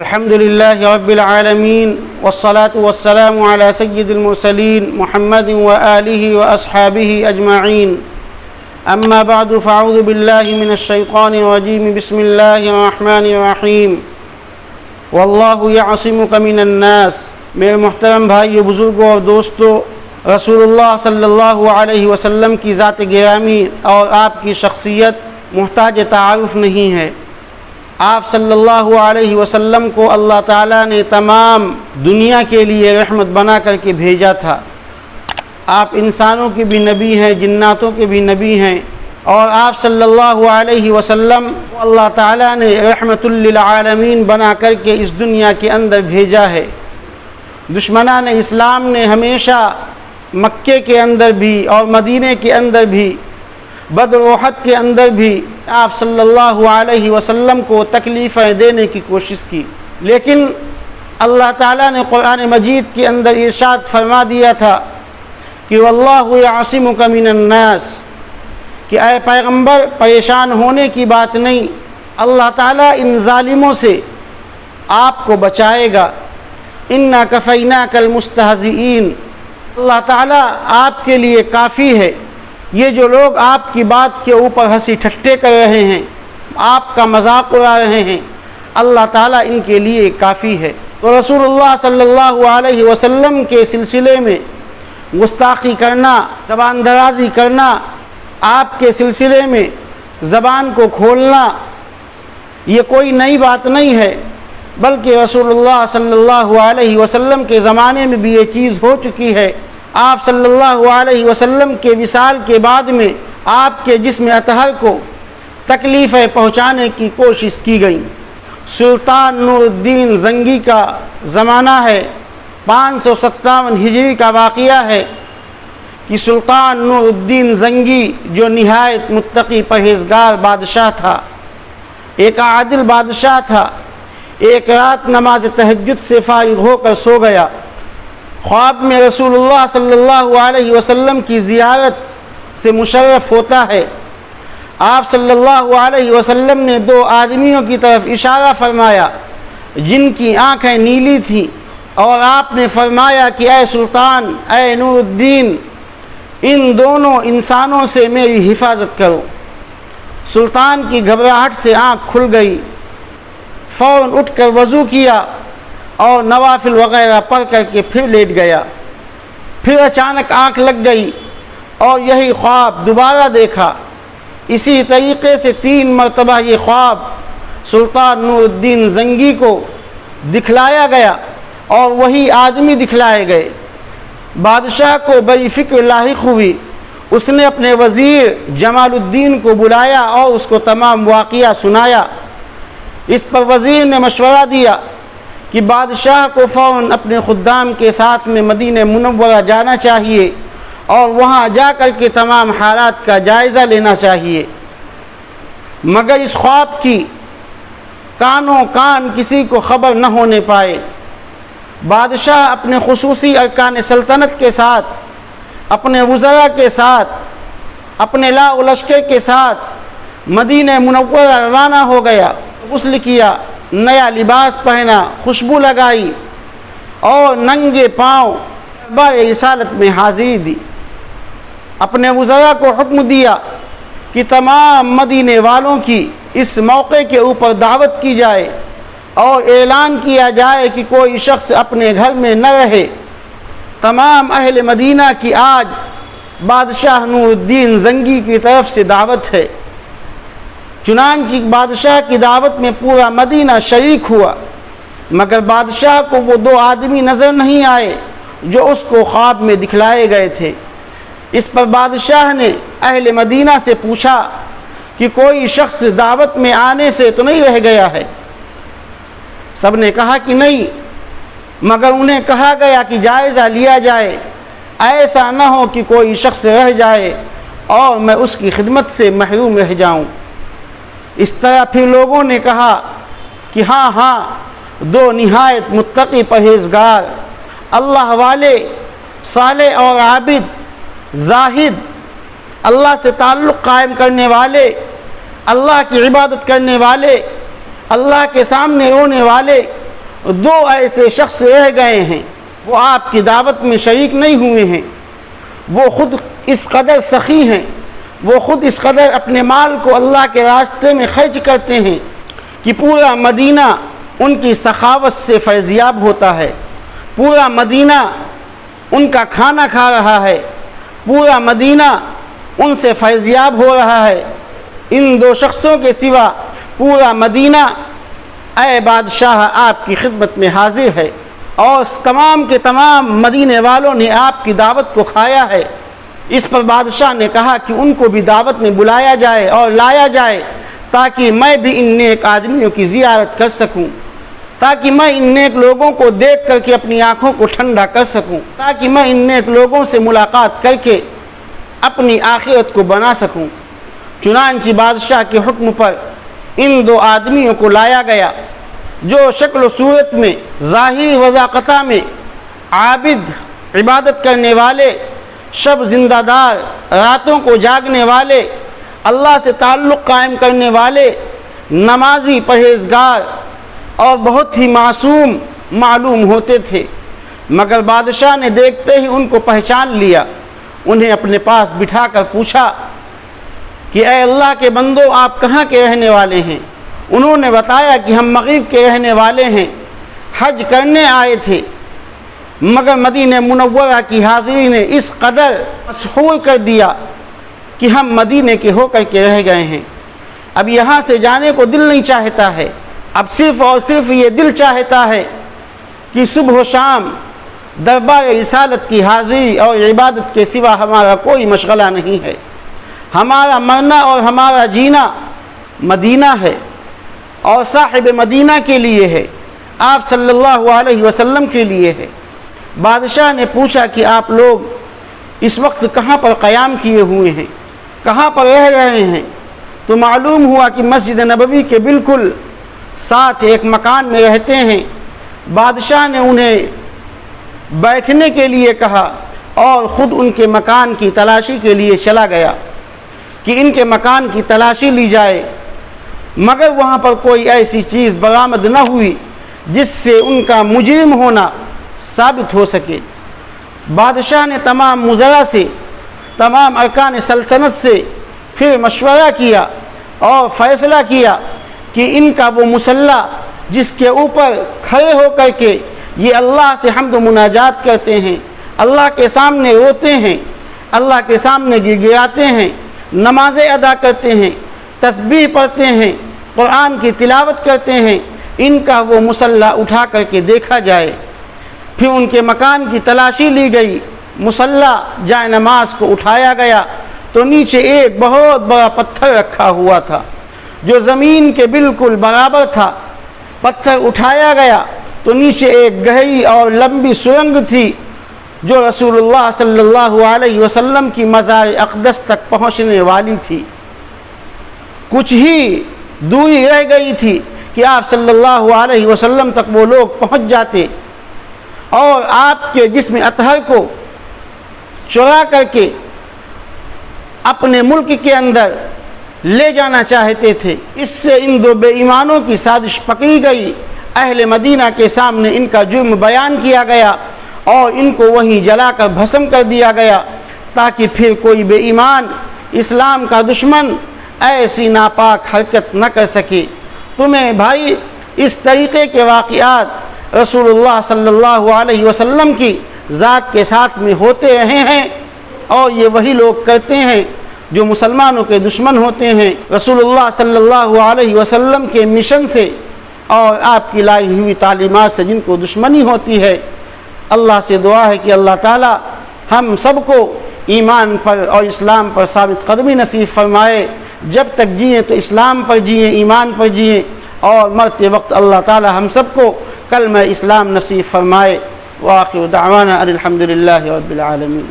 الحمد لله رب العالمين والصلاة والسلام على سيد المرسلين محمد وآله وأصحابه أجمعين أما بعد فأعوذ بالله من الشيطان الرجيم بسم الله الرحمن الرحيم والله يعصمك من الناس۔ میرے محترم بھائیو، بزرگوں اور دوستو، رسول اللہ صلی اللہ علیہ وسلم کی ذات گرامی اور آپ کی شخصیت محتاج تعارف نہیں ہے۔ آپ صلی اللہ علیہ وسلم کو اللہ تعالیٰ نے تمام دنیا کے لیے رحمت بنا کر کے بھیجا تھا۔ آپ انسانوں کے بھی نبی ہیں، جناتوں کے بھی نبی ہیں، اور آپ صلی اللہ علیہ وسلم کو اللہ تعالیٰ نے رحمت للعالمین بنا کر کے اس دنیا کے اندر بھیجا ہے۔ دشمنان اسلام نے ہمیشہ مکے کے اندر بھی اور مدینے کے اندر بھی، بدر و احد کے اندر بھی آپ صلی اللہ علیہ وسلم کو تکلیفیں دینے کی کوشش کی، لیکن اللہ تعالیٰ نے قرآن مجید کے اندر ارشاد فرما دیا تھا کہ واللہ یعصمک من الناس، کہ اے پیغمبر پریشان ہونے کی بات نہیں، اللہ تعالیٰ ان ظالموں سے آپ کو بچائے گا۔ انا کفیناک المستہزئین، اللہ تعالیٰ آپ کے لیے کافی ہے۔ یہ جو لوگ آپ کی بات کے اوپر ہنسی ٹھٹے کر رہے ہیں، آپ کا مذاق اڑا رہے ہیں، اللہ تعالیٰ ان کے لیے کافی ہے۔ تو رسول اللہ صلی اللہ علیہ وسلم کے سلسلے میں گستاخی کرنا، زبان درازی کرنا، آپ کے سلسلے میں زبان کو کھولنا، یہ کوئی نئی بات نہیں ہے، بلکہ رسول اللہ صلی اللہ علیہ وسلم کے زمانے میں بھی یہ چیز ہو چکی ہے۔ آپ صلی اللہ علیہ وسلم کے وصال کے بعد میں آپ کے جسم اطہر کو تکلیفیں پہنچانے کی کوشش کی گئی۔ سلطان نور الدین زنگی کا زمانہ ہے، 557 ہجری کا واقعہ ہے کہ سلطان نور الدین زنگی جو نہایت متقی پرہیزگار بادشاہ تھا، ایک عادل بادشاہ تھا، ایک رات نماز تہجد سے فارغ ہو کر سو گیا۔ خواب میں رسول اللہ صلی اللہ علیہ وسلم کی زیارت سے مشرف ہوتا ہے۔ آپ صلی اللہ علیہ وسلم نے دو آدمیوں کی طرف اشارہ فرمایا جن کی آنکھیں نیلی تھیں، اور آپ نے فرمایا کہ اے سلطان، اے نور الدین، ان دونوں انسانوں سے میری حفاظت کرو۔ سلطان کی گھبراہٹ سے آنکھ کھل گئی، فوراً اٹھ کر وضو کیا اور نوافل وغیرہ پڑھ کر کے پھر لیٹ گیا۔ پھر اچانک آنکھ لگ گئی اور یہی خواب دوبارہ دیکھا۔ اسی طریقے سے 3 مرتبہ یہ خواب سلطان نور الدین زنگی کو دکھلایا گیا اور وہی آدمی دکھلائے گئے۔ بادشاہ کو بڑی فکر لاحق ہوئی، اس نے اپنے وزیر جمال الدین کو بلایا اور اس کو تمام واقعہ سنایا۔ اس پر وزیر نے مشورہ دیا کہ بادشاہ کو فوراً اپنے خدام کے ساتھ میں مدینہ منورہ جانا چاہیے اور وہاں جا کر کے تمام حالات کا جائزہ لینا چاہیے۔ مگر اس خواب کی کانوں کان کسی کو خبر نہ ہونے پائے۔ بادشاہ اپنے خصوصی ارکان سلطنت کے ساتھ، اپنے وزراء کے ساتھ، اپنے لاء و لشکر کے ساتھ مدینہ منورہ روانہ ہو گیا۔ غسل کیا، نیا لباس پہنا، خوشبو لگائی اور ننگے پاؤں دربار رسالت میں حاضری دی۔ اپنے وزراء کو حکم دیا کہ تمام مدینے والوں کی اس موقع کے اوپر دعوت کی جائے اور اعلان کیا جائے کہ کوئی شخص اپنے گھر میں نہ رہے۔ تمام اہل مدینہ کی آج بادشاہ نور الدین زنگی کی طرف سے دعوت ہے۔ چنانچہ بادشاہ کی دعوت میں پورا مدینہ شریک ہوا، مگر بادشاہ کو وہ 2 آدمی نظر نہیں آئے جو اس کو خواب میں دکھلائے گئے تھے۔ اس پر بادشاہ نے اہل مدینہ سے پوچھا کہ کوئی شخص دعوت میں آنے سے تو نہیں رہ گیا ہے؟ سب نے کہا کہ نہیں، مگر انہیں کہا گیا کہ جائزہ لیا جائے، ایسا نہ ہو کہ کوئی شخص رہ جائے اور میں اس کی خدمت سے محروم رہ جاؤں۔ اس طرح پھر لوگوں نے کہا کہ ہاں 2 نہایت متقی پرہیزگار، اللہ والے، صالح اور عابد، زاہد، اللہ سے تعلق قائم کرنے والے، اللہ کی عبادت کرنے والے، اللہ کے سامنے رونے والے، دو ایسے شخص رہ گئے ہیں، وہ آپ کی دعوت میں شریک نہیں ہوئے ہیں، وہ خود اس قدر سخی ہیں، وہ خود اس قدر اپنے مال کو اللہ کے راستے میں خرچ کرتے ہیں کہ پورا مدینہ ان کی سخاوت سے فیضیاب ہوتا ہے، پورا مدینہ ان کا کھانا کھا رہا ہے، پورا مدینہ ان سے فیضیاب ہو رہا ہے۔ ان دو شخصوں کے سوا پورا مدینہ اے بادشاہ آپ کی خدمت میں حاضر ہے، اور تمام کے تمام مدینے والوں نے آپ کی دعوت کو کھایا ہے۔ اس پر بادشاہ نے کہا کہ ان کو بھی دعوت میں بلایا جائے اور لایا جائے، تاکہ میں بھی ان نیک آدمیوں کی زیارت کر سکوں، تاکہ میں ان نیک لوگوں کو دیکھ کر کے اپنی آنکھوں کو ٹھنڈا کر سکوں، تاکہ میں ان نیک لوگوں سے ملاقات کر کے اپنی آخرت کو بنا سکوں۔ چنانچہ بادشاہ کے حکم پر ان دو آدمیوں کو لایا گیا، جو شکل و صورت میں، ظاہری وضاقتہ میں عابد، عبادت کرنے والے، شب زندہ دار، راتوں کو جاگنے والے، اللہ سے تعلق قائم کرنے والے، نمازی، پرہیزگار اور بہت ہی معصوم معلوم ہوتے تھے، مگر بادشاہ نے دیکھتے ہی ان کو پہچان لیا۔ انہیں اپنے پاس بٹھا کر پوچھا کہ اے اللہ کے بندو، آپ کہاں کے رہنے والے ہیں؟ انہوں نے بتایا کہ ہم مغرب کے رہنے والے ہیں، حج کرنے آئے تھے، مگر مدینہ منورہ کی حاضری نے اس قدر مسحور کر دیا کہ ہم مدینے کے ہو کر کے رہ گئے ہیں، اب یہاں سے جانے کو دل نہیں چاہتا ہے، اب صرف اور صرف یہ دل چاہتا ہے کہ صبح و شام دربار رسالت کی حاضری اور عبادت کے سوا ہمارا کوئی مشغلہ نہیں ہے، ہمارا مرنا اور ہمارا جینا مدینہ ہے اور صاحب مدینہ کے لیے ہے، آپ صلی اللہ علیہ وسلم کے لیے ہے۔ بادشاہ نے پوچھا کہ آپ لوگ اس وقت کہاں پر قیام کیے ہوئے ہیں، کہاں پر رہ رہے ہیں؟ تو معلوم ہوا کہ مسجد نبوی کے بالکل ساتھ ایک مکان میں رہتے ہیں۔ بادشاہ نے انہیں بیٹھنے کے لیے کہا اور خود ان کے مکان کی تلاشی کے لیے چلا گیا کہ ان کے مکان کی تلاشی لی جائے، مگر وہاں پر کوئی ایسی چیز برآمد نہ ہوئی جس سے ان کا مجرم ہونا ثابت ہو سکے۔ بادشاہ نے تمام وزراء سے، تمام ارکان سلطنت سے پھر مشورہ کیا اور فیصلہ کیا کہ ان کا وہ مصلی جس کے اوپر کھڑے ہو کر کے یہ اللہ سے حمد و مناجات کرتے ہیں، اللہ کے سامنے روتے ہیں، اللہ کے سامنے گڑگڑاتے ہیں، نمازیں ادا کرتے ہیں، تسبیح پڑھتے ہیں، قرآن کی تلاوت کرتے ہیں، ان کا وہ مصلی اٹھا کر کے دیکھا جائے۔ پھر ان کے مکان کی تلاشی لی گئی، مصلی جائے نماز کو اٹھایا گیا تو نیچے ایک بہت بڑا پتھر رکھا ہوا تھا جو زمین کے بالکل برابر تھا۔ پتھر اٹھایا گیا تو نیچے ایک گہری اور لمبی سرنگ تھی جو رسول اللہ صلی اللہ علیہ وسلم کی مزار اقدس تک پہنچنے والی تھی۔ کچھ ہی دوری رہ گئی تھی کہ آپ صلی اللہ علیہ وسلم تک وہ لوگ پہنچ جاتے اور آپ کے جسم اطہر کو چرا کر کے اپنے ملک کے اندر لے جانا چاہتے تھے۔ اس سے ان دو بے ایمانوں کی سازش پکڑی گئی، اہل مدینہ کے سامنے ان کا جرم بیان کیا گیا اور ان کو وہیں جلا کر بھسم کر دیا گیا، تاکہ پھر کوئی بے ایمان، اسلام کا دشمن ایسی ناپاک حرکت نہ کر سکے۔ تمہیں بھائی اس طریقے کے واقعات رسول اللہ صلی اللہ علیہ وسلم کی ذات کے ساتھ میں ہوتے رہے ہیں، اور یہ وہی لوگ کرتے ہیں جو مسلمانوں کے دشمن ہوتے ہیں، رسول اللہ صلی اللہ علیہ وسلم کے مشن سے اور آپ کی لائی ہوئی تعلیمات سے جن کو دشمنی ہوتی ہے۔ اللہ سے دعا ہے کہ اللہ تعالی ہم سب کو ایمان پر اور اسلام پر ثابت قدمی نصیب فرمائے، جب تک جئیں تو اسلام پر جئیں، ایمان پر جئیں، اور مرتے وقت اللہ تعالی ہم سب کو کلمہ اسلام نصیب فرمائے۔ وآخر دعوانا ان الحمد للہ رب العالمین۔